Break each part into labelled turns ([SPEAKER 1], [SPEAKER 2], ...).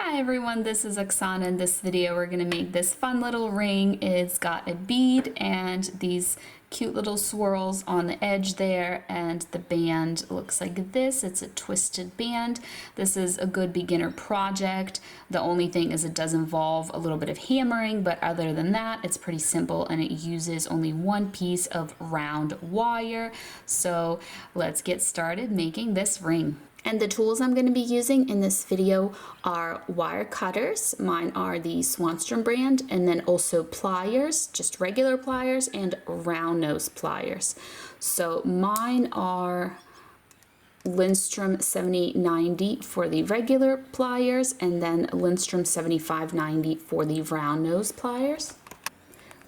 [SPEAKER 1] Hi everyone, this is Oksana. In this video we're going to make this fun little ring. It's got a bead and these cute little swirls on the edge there, and the band looks like this. It's a twisted band. This is a good beginner project. The only thing is it does involve a little bit of hammering, but other than that it's pretty simple and it uses only one piece of round wire. So let's get started making this ring. And the tools I'm going to be using in this video are wire cutters. Mine are the Lindstrom brand, and then also pliers, just regular pliers, and round nose pliers. So mine are Lindstrom 7090 for the regular pliers, and then Lindstrom 7590 for the round nose pliers.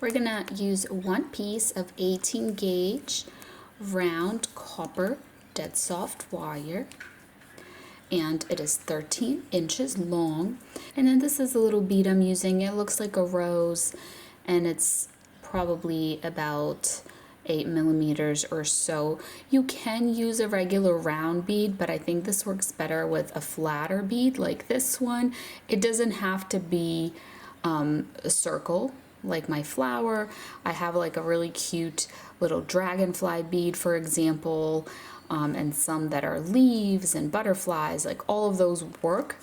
[SPEAKER 1] We're going to use one piece of 18 gauge round copper dead soft wire, and it is 13 inches long. And then this is a little bead I'm using. It looks like a rose, and it's probably about 8 millimeters or so. You can use a regular round bead, but I think this works better with a flatter bead like this one. It doesn't have to be a circle like my flower. I have like a really cute little dragonfly bead, for example, and some that are leaves and butterflies. Like all of those work.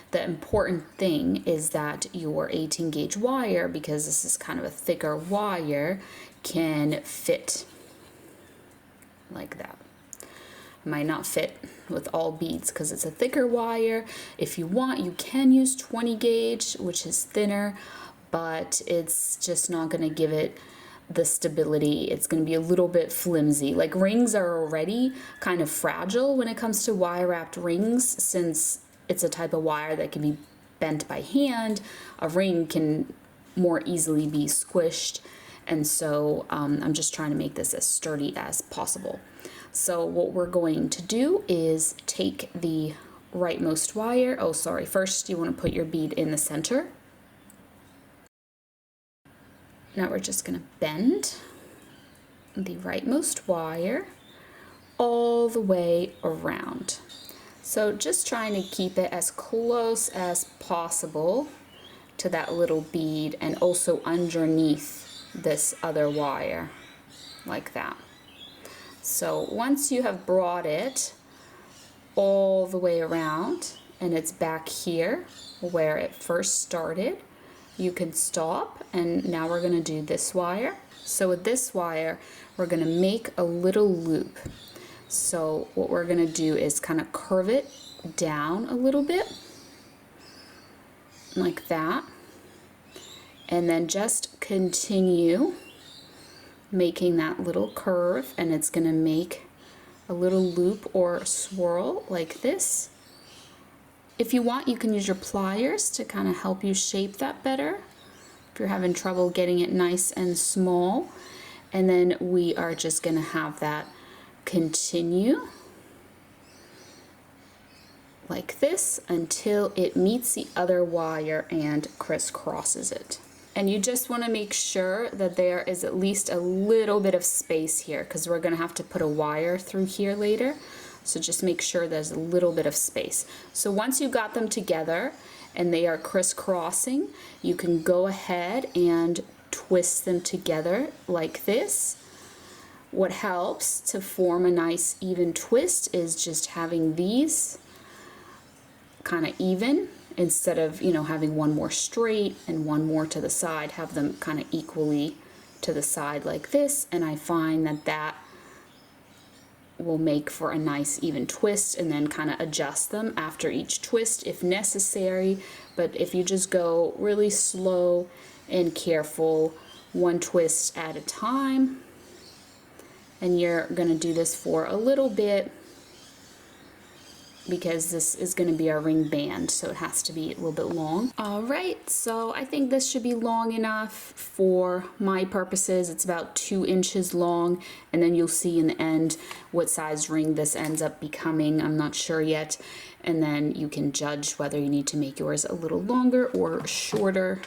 [SPEAKER 1] The important thing is that your 18 gauge wire, because this is kind of a thicker wire, can fit like that. It might not fit with all beads because it's a thicker wire. If you want, you can use 20 gauge, which is thinner, but it's just not going to give it the stability. It's going to be a little bit flimsy. Like rings are already kind of fragile when it comes to wire wrapped rings, since it's a type of wire that can be bent by hand. A ring can more easily be squished, and so I'm just trying to make this as sturdy as possible. So what we're going to do is take the rightmost wire. Oh, sorry. First you want to put your bead in the center. Now we're just going to bend the rightmost wire all the way around. So just trying to keep it as close as possible to that little bead, and also underneath this other wire, like that. So once you have brought it all the way around and it's back here where it first started, you can stop, and now we're going to do this wire. So with this wire we're going to make a little loop. So what we're going to do is kind of curve it down a little bit like that, and then just continue making that little curve, and it's going to make a little loop or swirl like this. If you want, you can use your pliers to kind of help you shape that better if you're having trouble getting it nice and small. And then we are just going to have that continue like this until it meets the other wire and crisscrosses it. And you just want to make sure that there is at least a little bit of space here, because we're going to have to put a wire through here later. So just make sure there's a little bit of space. So once you got them together and they are crisscrossing, you can go ahead and twist them together like this. What helps to form a nice even twist is just having these kind of even, instead of, you know, having one more straight and one more to the side. Have them kind of equally to the side like this, and I find that that will make for a nice even twist, and then kind of adjust them after each twist if necessary. But if you just go really slow and careful, one twist at a time, and you're going to do this for a little bit, because this is going to be our ring band, so it has to be a little bit long. Alright, so I think this should be long enough for my purposes. It's about 2 inches long, and then you'll see in the end what size ring this ends up becoming. I'm not sure yet, and then you can judge whether you need to make yours a little longer or shorter.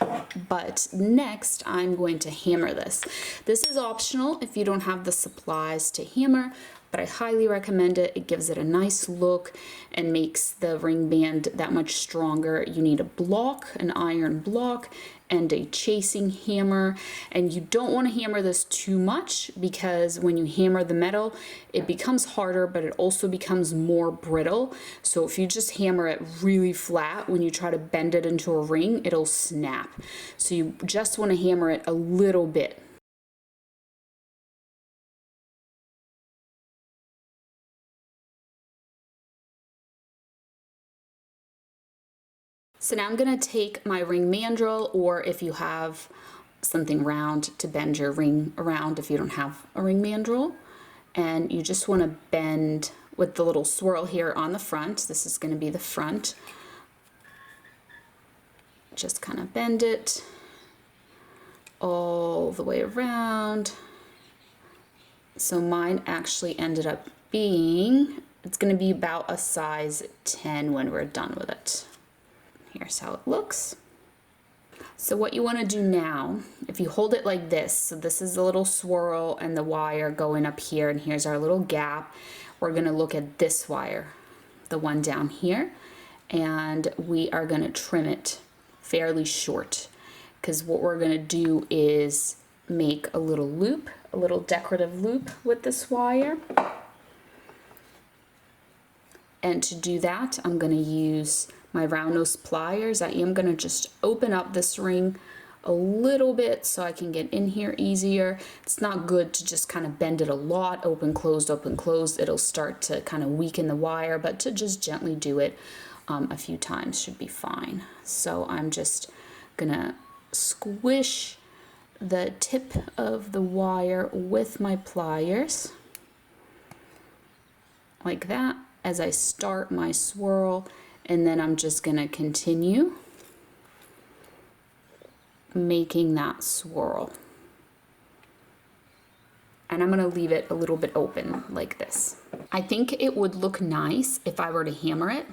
[SPEAKER 1] But next I'm going to hammer this. This is optional if you don't have the supplies to hammer. but I highly recommend it. It gives it a nice look and makes the ring band that much stronger. You need a block, an iron block, and a chasing hammer, and you don't want to hammer this too much because when you hammer the metal it becomes harder, but it also becomes more brittle. So if you just hammer it really flat, when you try to bend it into a ring, it'll snap. So you just want to hammer it a little bit. So now I'm going to take my ring mandrel, or if you have something round to bend your ring around, if you don't have a ring mandrel, and you just want to bend with the little swirl here on the front. This is going to be the front. Just kind of bend it all the way around. So mine actually ended up being, it's going to be about a size 10 when we're done with it. Here's how it looks. So what you want to do now, if you hold it like this, so this is the little swirl and the wire going up here, and here's our little gap. We're going to look at this wire, the one down here, and we are going to trim it fairly short, because what we're going to do is make a little loop, a little decorative loop with this wire. And to do that, I'm going to use my round nose pliers. I am going to just open up this ring a little bit so I can get in here easier. It's not good to just kind of bend it a lot, open, closed, it'll start to kind of weaken the wire, but to just gently do it a few times should be fine. So I'm just gonna squish the tip of the wire with my pliers like that as I start my swirl, and then I'm just gonna continue making that swirl. And I'm gonna leave it a little bit open like this. I think it would look nice if I were to hammer it.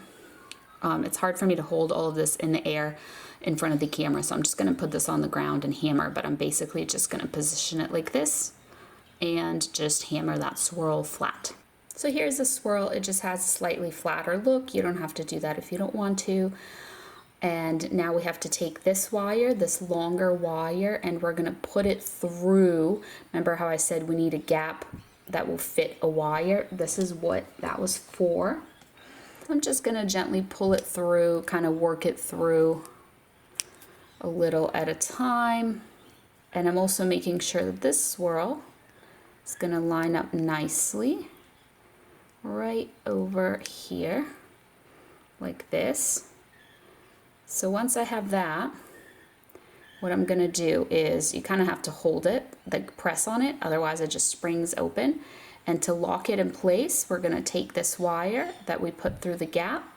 [SPEAKER 1] It's hard for me to hold all of this in the air in front of the camera, so I'm just gonna put this on the ground and hammer, but I'm basically just gonna position it like this and just hammer that swirl flat. So here's the swirl. It just has a slightly flatter look. You don't have to do that if you don't want to. And now we have to take this wire, this longer wire, and we're gonna put it through. Remember how I said we need a gap that will fit a wire? This is what that was for. I'm just gonna gently pull it through, kind of work it through a little at a time. And I'm also making sure that this swirl is gonna line up nicely right over here, like this. So once I have that, what I'm gonna do is you kind of have to hold it, like press on it, otherwise it just springs open. And to lock it in place, we're gonna take this wire that we put through the gap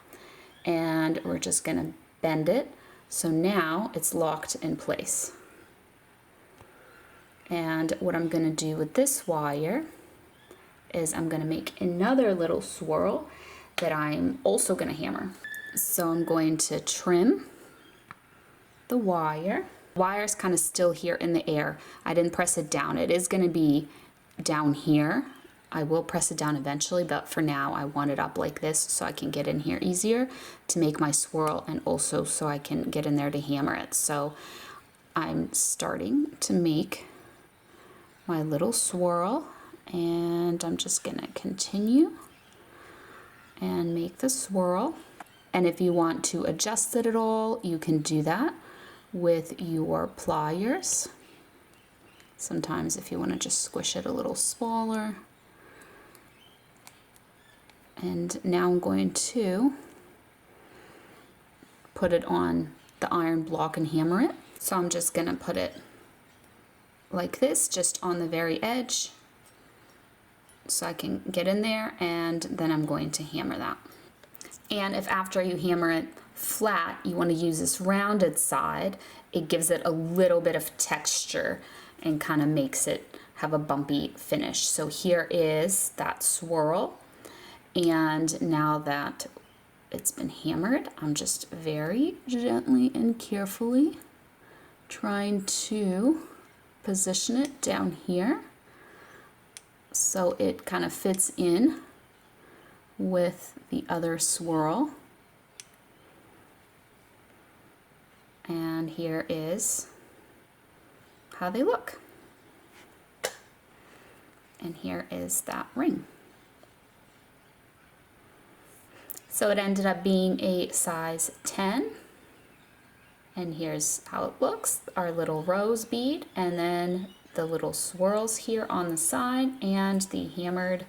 [SPEAKER 1] and we're just gonna bend it. So now it's locked in place. And what I'm gonna do with this wire is I'm gonna make another little swirl that I'm also gonna hammer. So I'm going to trim the wire. The wire is kind of still here in the air. I didn't press it down. It is gonna be down here. I will press it down eventually, but for now I want it up like this so I can get in here easier to make my swirl, and also so I can get in there to hammer it. So I'm starting to make my little swirl, and I'm just gonna continue and make the swirl. And if you want to adjust it at all, you can do that with your pliers. Sometimes if you want to just squish it a little smaller. And now I'm going to put it on the iron block and hammer it. So I'm just gonna put it like this, just on the very edge, so I can get in there, and then I'm going to hammer that. And if after you hammer it flat, you want to use this rounded side, it gives it a little bit of texture and kind of makes it have a bumpy finish. So here is that swirl. And now that it's been hammered, I'm just very gently and carefully trying to position it down here so it kind of fits in with the other swirl. And here is how they look. And here is that ring. So it ended up being a size 10. And here's how it looks, our little rose bead, and then the little swirls here on the side, and the hammered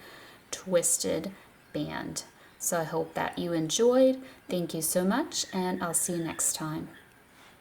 [SPEAKER 1] twisted band. So I hope that you enjoyed. Thank you so much, and I'll see you next time.